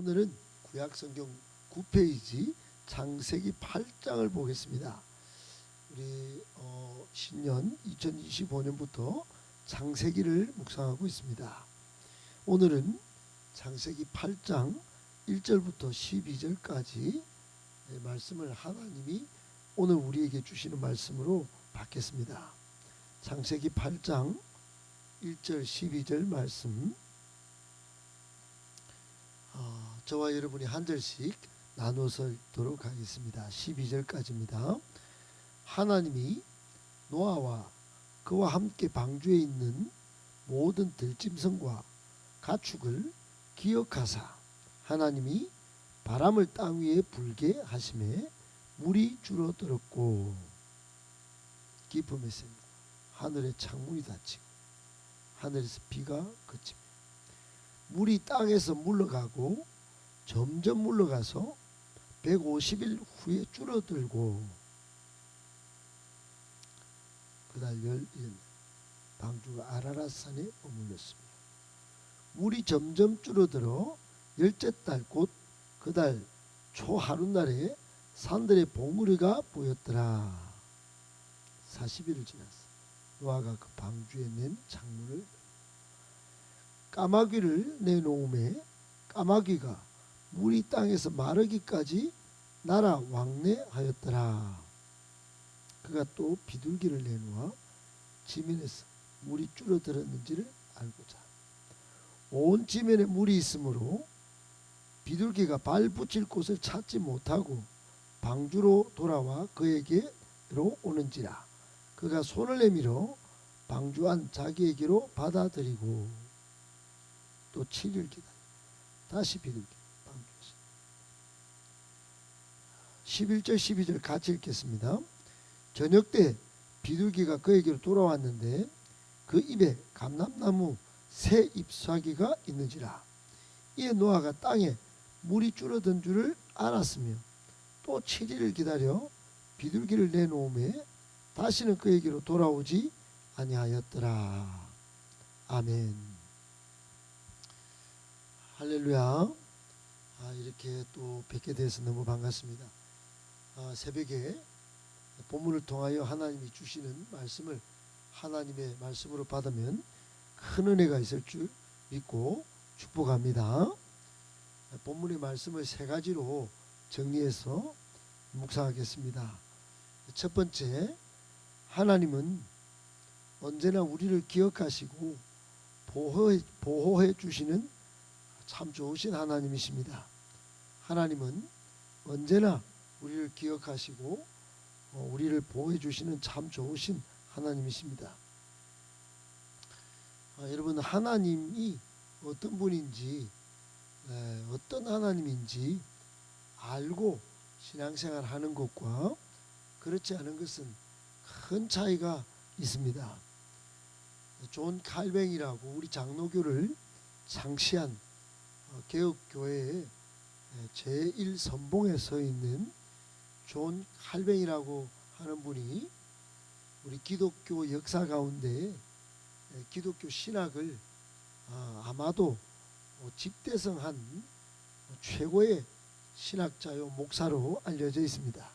오늘은 구약성경 9페이지 창세기 8장을 보겠습니다. 우리 신년 2025년부터 창세기를 묵상하고 있습니다. 오늘은 창세기 8장 1절부터 12절까지 말씀을 하나님이 오늘 우리에게 주시는 말씀으로 받겠습니다. 창세기 8장 1절 12절 말씀, 저와 여러분이 한 절씩 나눠서 읽도록 하겠습니다. 12절까지입니다. 하나님이 노아와 그와 함께 방주에 있는 모든 들짐승과 가축을 기억하사 하나님이 바람을 땅 위에 불게 하심에 물이 줄어들었고 기쁨의 샘과 하늘의 창문이 닫히고 하늘에서 비가 그치며 물이 땅에서 물러가고 점점 물러가서 150일 후에 줄어들고 그달 11일 방주가 아라랏산에 머물렀습니다. 물이 점점 줄어들어 열째 달 곧 그달 초 하룻날에 산들의 봉우리가 보였더라. 40일을 지났어. 노아가 그 방주에 낸 창문을 까마귀를 내놓음에 까마귀가 물이 땅에서 마르기까지 날아 왕래하였더라. 그가 또 비둘기를 내놓아 지면에서 물이 줄어들었는지를 알고자 온 지면에 물이 있으므로 비둘기가 발 붙일 곳을 찾지 못하고 방주로 돌아와 그에게로 오는지라. 그가 손을 내밀어 방주 안 자기에게로 받아들이고 또 7일 기다려 다시 비둘기 방주에서 11절 12절 같이 읽겠습니다. 저녁 때 비둘기가 그에게로 돌아왔는데 그 입에 감람나무 새 잎사귀가 있는지라. 이에 노아가 땅에 물이 줄어든 줄을 알았으며 또 7일을 기다려 비둘기를 내놓음에 다시는 그에게로 돌아오지 아니하였더라. 아멘. 할렐루야. 이렇게 또 뵙게 돼서 너무 반갑습니다. 새벽에 본문을 통하여 하나님이 주시는 말씀을 하나님의 말씀으로 받으면 큰 은혜가 있을 줄 믿고 축복합니다. 본문의 말씀을 세 가지로 정리해서 묵상하겠습니다. 첫 번째, 하나님은 언제나 우리를 기억하시고 보호해 주시는 참 좋으신 하나님이십니다. 하나님은 언제나 우리를 기억하시고 우리를 보호해 주시는 참 좋으신 하나님이십니다. 여러분, 하나님이 어떤 분인지 어떤 하나님인지 알고 신앙생활 하는 것과 그렇지 않은 것은 큰 차이가 있습니다. 존 칼뱅이라고 우리 장로교를 창시한 개혁교회의 제1선봉에 서 있는 존 칼뱅이라고 하는 분이 우리 기독교 역사 가운데 기독교 신학을 아마도 집대성한 최고의 신학자요 목사로 알려져 있습니다.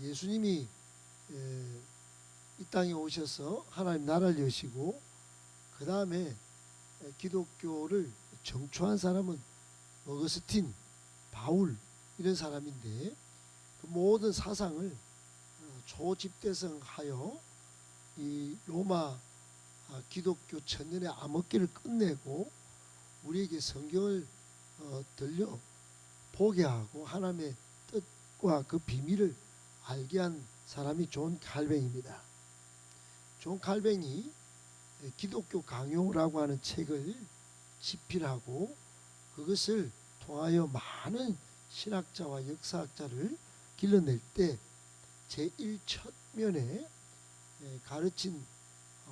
예수님이 이 땅에 오셔서 하나님 나라를 여시고 그 다음에 기독교를 정초한 사람은 어거스틴, 바울 이런 사람인데 그 모든 사상을 초집대성하여 이 로마 기독교 천년의 암흑기를 끝내고 우리에게 성경을 들려 보게 하고 하나님의 뜻과 그 비밀을 알게 한 사람이 존 칼뱅입니다. 존 칼뱅이 기독교 강요라고 하는 책을 집필하고 그것을 통하여 많은 신학자와 역사학자를 길러낼 때 제1첫면에 가르친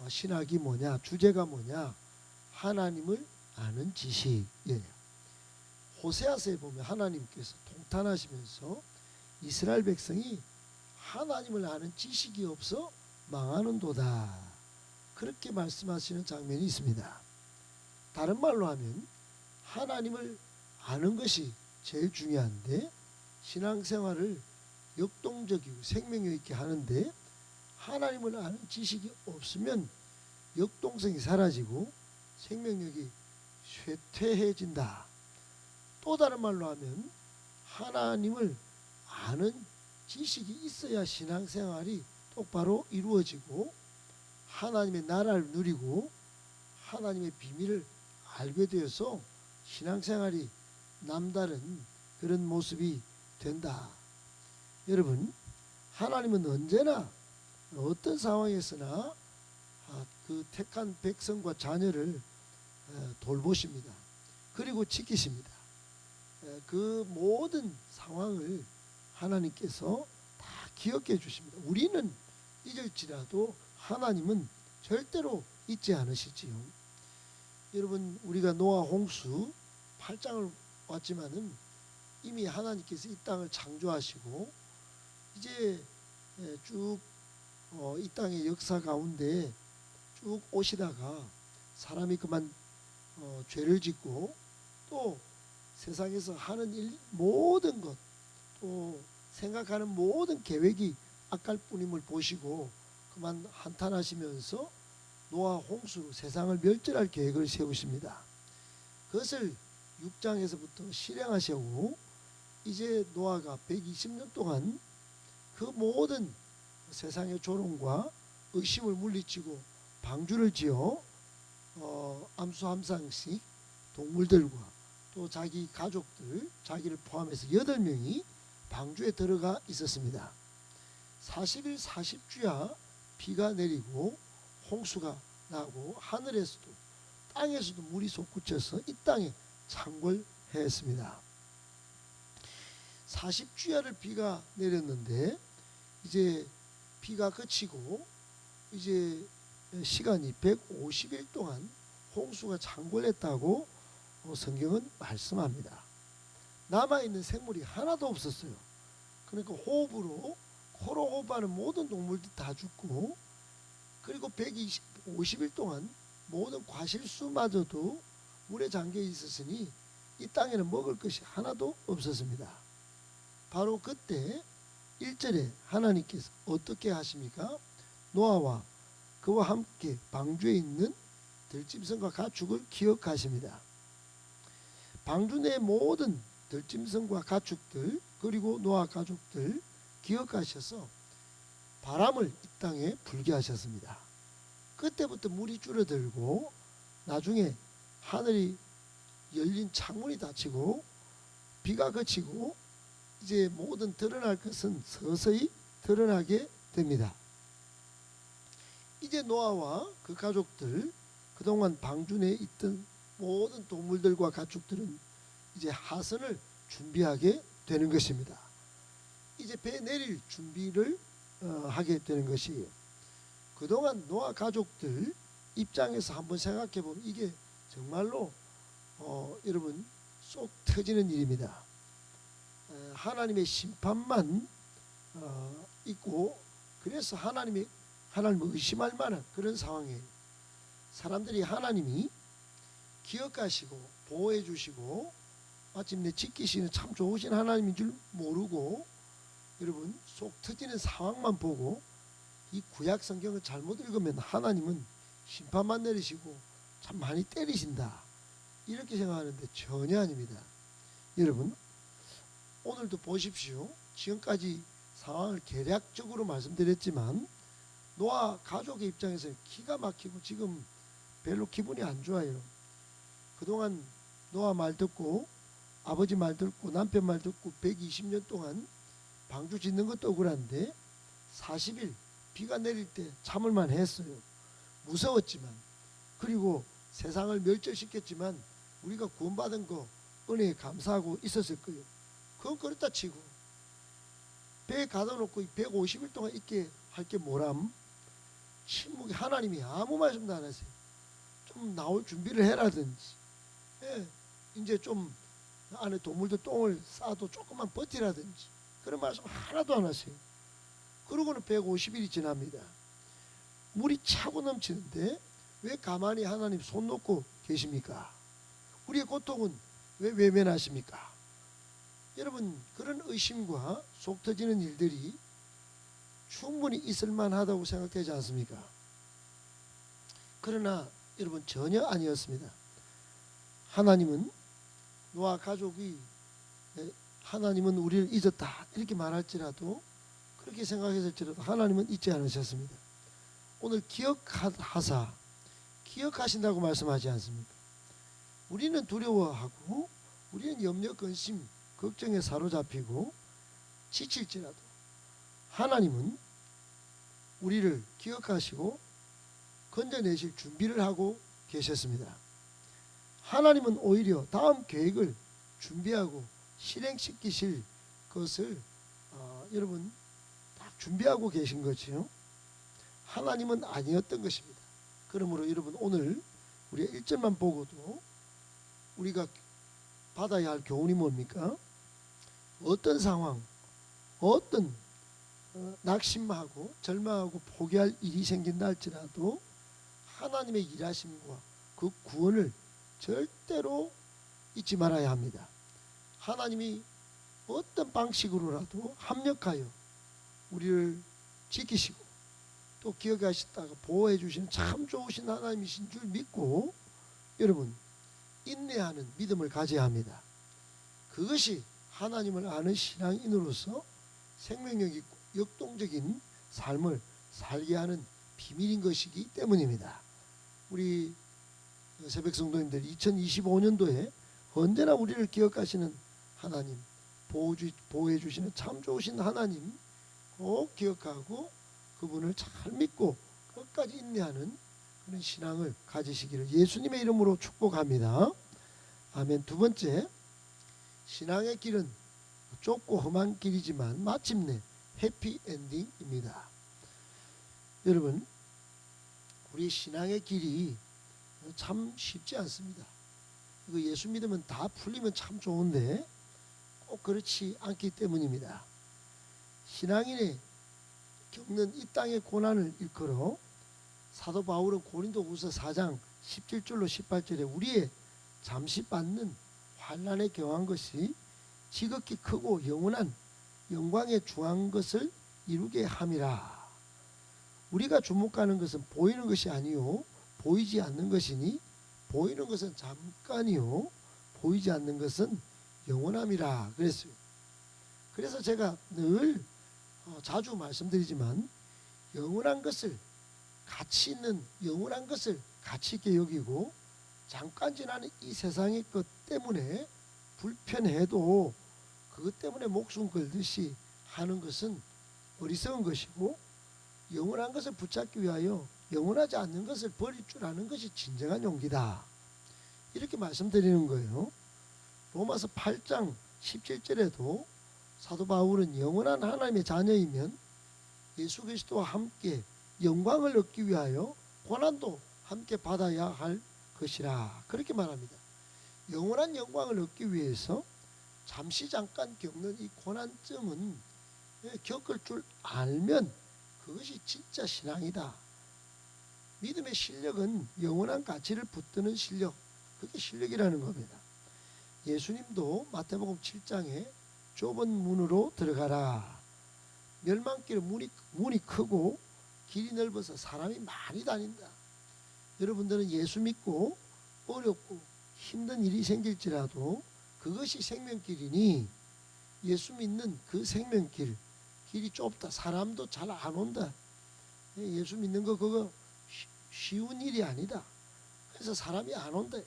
신학이 뭐냐, 주제가 뭐냐, 하나님을 아는 지식이에요. 호세아서에 보면 하나님께서 통탄하시면서 이스라엘 백성이 하나님을 아는 지식이 없어 망하는도다, 그렇게 말씀하시는 장면이 있습니다. 다른 말로 하면 하나님을 아는 것이 제일 중요한데 신앙생활을 역동적이고 생명력 있게 하는데 하나님을 아는 지식이 없으면 역동성이 사라지고 생명력이 쇠퇴해진다. 또 다른 말로 하면 하나님을 아는 지식이 있어야 신앙생활이 똑바로 이루어지고 하나님의 나라를 누리고 하나님의 비밀을 알게 되어서 신앙생활이 남다른 그런 모습이 된다. 여러분, 하나님은 언제나 어떤 상황에서나 그 택한 백성과 자녀를 돌보십니다. 그리고 지키십니다. 그 모든 상황을 하나님께서 다 기억해 주십니다. 우리는 잊을지라도 하나님은 절대로 잊지 않으시지요. 여러분, 우리가 노아 홍수 8장을 왔지만은 이미 하나님께서 이 땅을 창조하시고 이제 쭉 이 땅의 역사 가운데 쭉 오시다가 사람이 그만 죄를 짓고 또 세상에서 하는 일 모든 것 또 생각하는 모든 계획이 악할 뿐임을 보시고 그만 한탄하시면서 노아 홍수로 세상을 멸절할 계획을 세우십니다. 그것을 6장에서부터 실행하시고 이제 노아가 120년 동안 그 모든 세상의 조롱과 의심을 물리치고 방주를 지어 암수함상씩 동물들과 또 자기 가족들 자기를 포함해서 8명이 방주에 들어가 있었습니다. 40일 40주야 비가 내리고 홍수가 나고 하늘에서도 땅에서도 물이 솟구쳐서 이 땅에 창궐했습니다. 40주야를 비가 내렸는데 이제 비가 그치고 이제 시간이 150일 동안 홍수가 창궐했다고 성경은 말씀합니다. 남아있는 생물이 하나도 없었어요. 그러니까 호흡으로 코로 호흡하는 모든 동물들 다 죽고 그리고 150일 동안 모든 과실수마저도 물에 잠겨 있었으니 이 땅에는 먹을 것이 하나도 없었습니다. 바로 그때 1절에 하나님께서 어떻게 하십니까? 노아와 그와 함께 방주에 있는 들짐승과 가축을 기억하십니다. 방주 내 모든 들짐승과 가축들 그리고 노아 가족들 기억하셔서 바람을 이 땅에 불게 하셨습니다. 그때부터 물이 줄어들고 나중에 하늘이 열린 창문이 닫히고 비가 그치고 이제 모든 드러날 것은 서서히 드러나게 됩니다. 이제 노아와 그 가족들 그동안 방주 내에 있던 모든 동물들과 가축들은 이제 하선을 준비하게 되는 것입니다. 이제 배 내릴 준비를 하게 되는 것이에요. 그동안 노아 가족들 입장에서 한번 생각해 보면 이게 정말로 여러분 쏙 터지는 일입니다. 하나님의 심판만 있고 그래서 하나님을 의심할 만한 그런 상황이에요. 사람들이 하나님이 기억하시고 보호해 주시고 마침내 지키시는 참 좋으신 하나님인 줄 모르고 여러분 속 터지는 상황만 보고 이 구약 성경을 잘못 읽으면 하나님은 심판만 내리시고 참 많이 때리신다 이렇게 생각하는데 전혀 아닙니다. 여러분 오늘도 보십시오. 지금까지 상황을 개략적으로 말씀드렸지만 노아 가족의 입장에서 기가 막히고 지금 별로 기분이 안 좋아요. 그동안 노아 말 듣고 아버지 말 듣고 남편 말 듣고 120년 동안 방주 짓는 것도 억울한데 40일 비가 내릴 때 참을만 했어요. 무서웠지만 그리고 세상을 멸절시켰지만 우리가 구원받은 거 은혜에 감사하고 있었을 거예요. 그건 그렇다 치고 배에 가둬놓고 150일 동안 있게 할 게 뭐람? 침묵이 하나님이 아무 말씀도 안 하세요. 좀 나올 준비를 해라든지 이제 좀 안에 동물들 똥을 싸도 조금만 버티라든지 그런 말씀 하나도 안 하세요. 그러고는 150일이 지납니다. 물이 차고 넘치는데 왜 가만히 하나님 손 놓고 계십니까? 우리의 고통은 왜 외면하십니까? 여러분, 그런 의심과 속 터지는 일들이 충분히 있을 만하다고 생각되지 않습니까? 그러나 여러분, 전혀 아니었습니다. 하나님은 노아 가족이 하나님은 우리를 잊었다 이렇게 말할지라도, 그렇게 생각했을지라도 하나님은 잊지 않으셨습니다. 오늘 기억하신다고 말씀하지 않습니까? 우리는 두려워하고 우리는 염려, 근심, 걱정에 사로잡히고 지칠지라도 하나님은 우리를 기억하시고 건져내실 준비를 하고 계셨습니다. 하나님은 오히려 다음 계획을 준비하고 실행시키실 것을 여러분 딱 준비하고 계신 거지요. 하나님은 아니었던 것입니다. 그러므로 여러분, 오늘 우리가 1절만 보고도 우리가 받아야 할 교훈이 뭡니까? 어떤 상황, 어떤 낙심하고 절망하고 포기할 일이 생긴다 할지라도 하나님의 일하심과 그 구원을 절대로 잊지 말아야 합니다. 하나님이 어떤 방식으로라도 합력하여 우리를 지키시고 또 기억하시다가 보호해 주시는 참 좋으신 하나님이신 줄 믿고 여러분, 인내하는 믿음을 가져야 합니다. 그것이 하나님을 아는 신앙인으로서 생명력 있고 역동적인 삶을 살게 하는 비밀인 것이기 때문입니다. 우리 새벽 성도님들, 2025년도에 언제나 우리를 기억하시는 하나님, 보호해 주시는 참 좋으신 하나님 꼭 기억하고 그분을 잘 믿고 끝까지 인내하는 그런 신앙을 가지시기를 예수님의 이름으로 축복합니다. 아멘. 두 번째, 신앙의 길은 좁고 험한 길이지만 마침내 해피엔딩입니다. 여러분, 우리 신앙의 길이 참 쉽지 않습니다. 이거 예수 믿으면 다 풀리면 참 좋은데 꼭 그렇지 않기 때문입니다. 신앙인의 겪는 이 땅의 고난을 일컬어 사도 바울은 고린도후서 4장 17절로 18절에 우리의 잠시 받는 환난에 경한 것이 지극히 크고 영원한 영광에 중한 것을 이루게 함이라. 우리가 주목하는 것은 보이는 것이 아니요 보이지 않는 것이니 보이는 것은 잠깐이요 보이지 않는 것은 영원함이라 그랬어요. 그래서 제가 늘 자주 말씀드리지만 영원한 것을 가치 있는 영원한 것을 가치 있게 여기고 잠깐 지나는 이 세상의 것 때문에 불편해도 그것 때문에 목숨 걸듯이 하는 것은 어리석은 것이고 영원한 것을 붙잡기 위하여 영원하지 않는 것을 버릴 줄 아는 것이 진정한 용기다. 이렇게 말씀드리는 거예요. 로마서 8장 17절에도 사도 바울은 영원한 하나님의 자녀이면 예수 그리스도와 함께 영광을 얻기 위하여 고난도 함께 받아야 할 것이라 그렇게 말합니다. 영원한 영광을 얻기 위해서 잠시 잠깐 겪는 이 고난점은 겪을 줄 알면 그것이 진짜 신앙이다. 믿음의 실력은 영원한 가치를 붙드는 실력, 그게 실력이라는 겁니다. 예수님도 마태복음 7장에 좁은 문으로 들어가라. 멸망길 문이 크고 길이 넓어서 사람이 많이 다닌다. 여러분들은 예수 믿고 어렵고 힘든 일이 생길지라도 그것이 생명길이니 예수 믿는 그 생명길, 길이 좁다. 사람도 잘 안 온다. 예수 믿는 거 그거 쉬운 일이 아니다. 그래서 사람이 안 온다.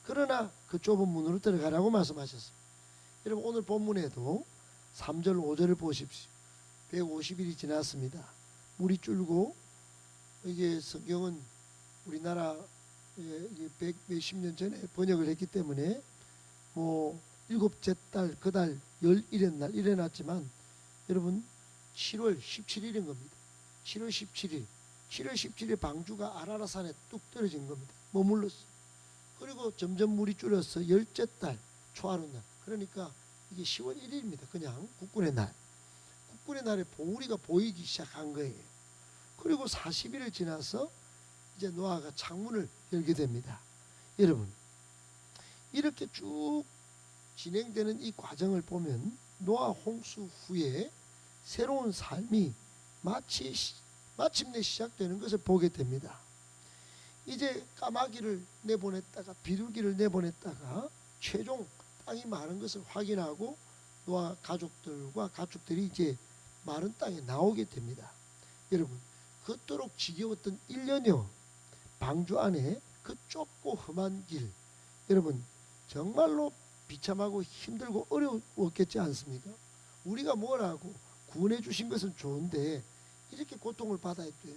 그러나 그 좁은 문으로 들어가라고 말씀하셨습니다. 여러분, 오늘 본문에도 3절 5절을 보십시오. 150일이 지났습니다. 물이 줄고 이게 성경은 우리나라 100 몇십 년 전에 번역을 했기 때문에 뭐 일곱째 달 그 달 11의 날 일어났지만 여러분 7월 17일인 겁니다. 7월 17일 방주가 아라라산에 뚝 떨어진 겁니다. 머물렀어요. 그리고 점점 물이 줄어서 열째 달 초하루 날, 그러니까 이게 10월 1일입니다. 그냥 국군의 날. 국군의 날에 봉우리가 보이기 시작한 거예요. 그리고 40일을 지나서 이제 노아가 창문을 열게 됩니다. 여러분, 이렇게 쭉 진행되는 이 과정을 보면 노아 홍수 후에 새로운 삶이 마침내 시작되는 것을 보게 됩니다. 이제 까마귀를 내보냈다가 비둘기를 내보냈다가 최종 땅이 마른 것을 확인하고 노아 가족들과 가축들이 이제 마른 땅에 나오게 됩니다. 여러분, 그토록 지겨웠던 1년여 방주 안에 그 좁고 험한 길, 여러분 정말로 비참하고 힘들고 어려웠겠지 않습니까? 우리가 뭐라고 구원해 주신 것은 좋은데 이렇게 고통을 받아야 돼.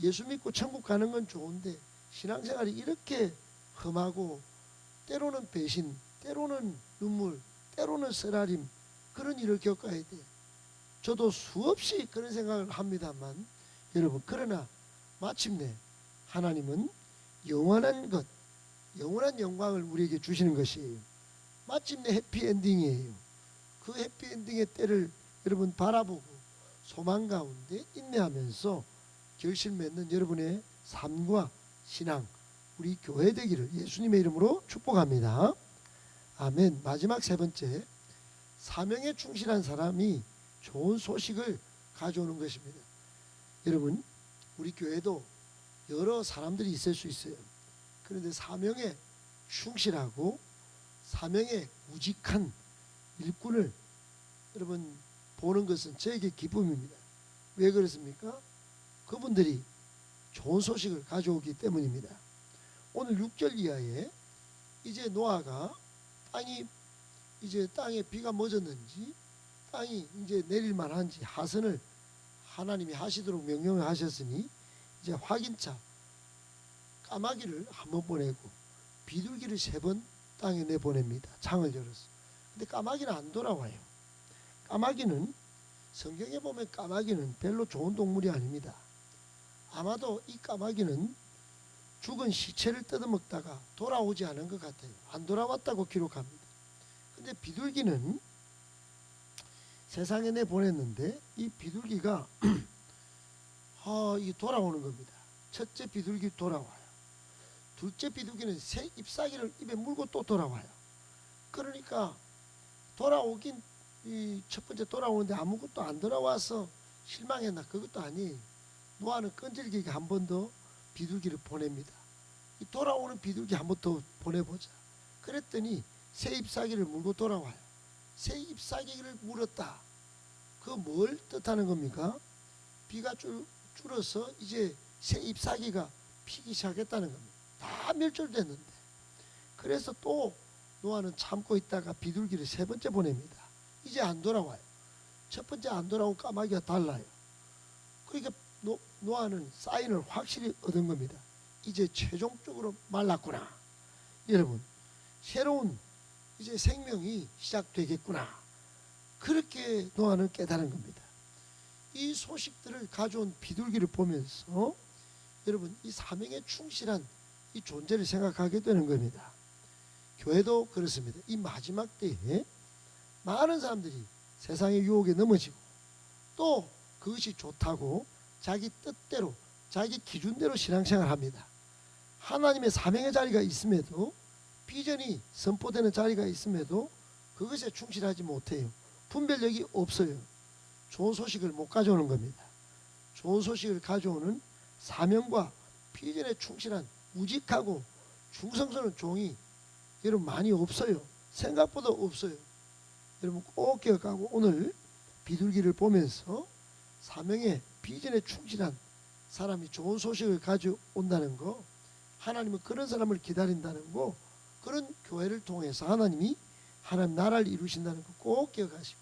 예수 믿고 천국 가는 건 좋은데 신앙생활이 이렇게 험하고 때로는 배신, 때로는 눈물, 때로는 쓰라림, 그런 일을 겪어야 돼. 저도 수없이 그런 생각을 합니다만 여러분, 그러나 마침내 하나님은 영원한 것, 영원한 영광을 우리에게 주시는 것이에요. 마침내 해피엔딩이에요. 그 해피엔딩의 때를 여러분 바라보고 소망 가운데 인내하면서 결실 맺는 여러분의 삶과 신앙, 우리 교회 되기를 예수님의 이름으로 축복합니다. 아멘. 마지막 세 번째, 사명에 충실한 사람이 좋은 소식을 가져오는 것입니다. 여러분, 우리 교회도 여러 사람들이 있을 수 있어요. 그런데 사명에 충실하고 사명에 우직한 일꾼을 여러분 보는 것은 저에게 기쁨입니다. 왜 그렇습니까? 그분들이 좋은 소식을 가져오기 때문입니다. 오늘 6절 이하에 이제 노아가 땅에 비가 멎었는지 땅이 이제 내릴 만한지 하선을 하나님이 하시도록 명령을 하셨으니 이제 확인차 까마귀를 한 번 보내고 비둘기를 3번 땅에 내보냅니다. 창을 열어서. 근데 까마귀는 안 돌아와요. 까마귀는 성경에 보면 까마귀는 별로 좋은 동물이 아닙니다. 아마도 이 까마귀는 죽은 시체를 뜯어먹다가 돌아오지 않은 것 같아요. 안 돌아왔다고 기록합니다. 근데 비둘기는 세상에 내보냈는데 이 비둘기가 이게 돌아오는 겁니다. 첫째 비둘기 돌아와요. 둘째 비둘기는 새 잎사귀를 입에 물고 또 돌아와요. 그러니까 돌아오긴 첫 번째 돌아오는데 아무것도 안 돌아와서 실망했나? 그것도 아니에요. 노아는 끈질기게 한 번 더 비둘기를 보냅니다. 이 돌아오는 비둘기 한 번 더 보내보자. 그랬더니 새 잎사귀를 물고 돌아와요. 새 잎사귀를 물었다. 그 뭘 뜻하는 겁니까? 비가 줄어서 이제 새 잎사귀가 피기 시작했다는 겁니다. 다 멸절됐는데. 그래서 또 노아는 참고 있다가 비둘기를 3번째 보냅니다. 이제 안 돌아와요. 첫 번째 안 돌아온 까마귀가 달라요. 그러니까 노아는 사인을 확실히 얻은 겁니다. 이제 최종적으로 말랐구나. 여러분, 새로운 이제 생명이 시작되겠구나. 그렇게 노아는 깨달은 겁니다. 이 소식들을 가져온 비둘기를 보면서 여러분, 이 사명에 충실한 이 존재를 생각하게 되는 겁니다. 교회도 그렇습니다. 이 마지막 때에 많은 사람들이 세상의 유혹에 넘어지고 또 그것이 좋다고 자기 뜻대로 자기 기준대로 신앙생활을 합니다. 하나님의 사명의 자리가 있음에도, 비전이 선포되는 자리가 있음에도 그것에 충실하지 못해요. 분별력이 없어요. 좋은 소식을 못 가져오는 겁니다. 좋은 소식을 가져오는 사명과 비전에 충실한 우직하고 충성스러운 종이 여러분 많이 없어요. 생각보다 없어요. 여러분 꼭 기억하고 오늘 비둘기를 보면서 사명에 비전에 충실한 사람이 좋은 소식을 가져온다는 거, 하나님은 그런 사람을 기다린다는 거, 그런 교회를 통해서 하나님이 하나님 나라를 이루신다는 거 꼭 기억하시고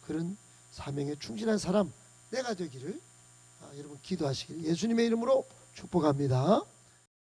그런 사명에 충실한 사람 내가 되기를 여러분 기도하시길 예수님의 이름으로 축복합니다.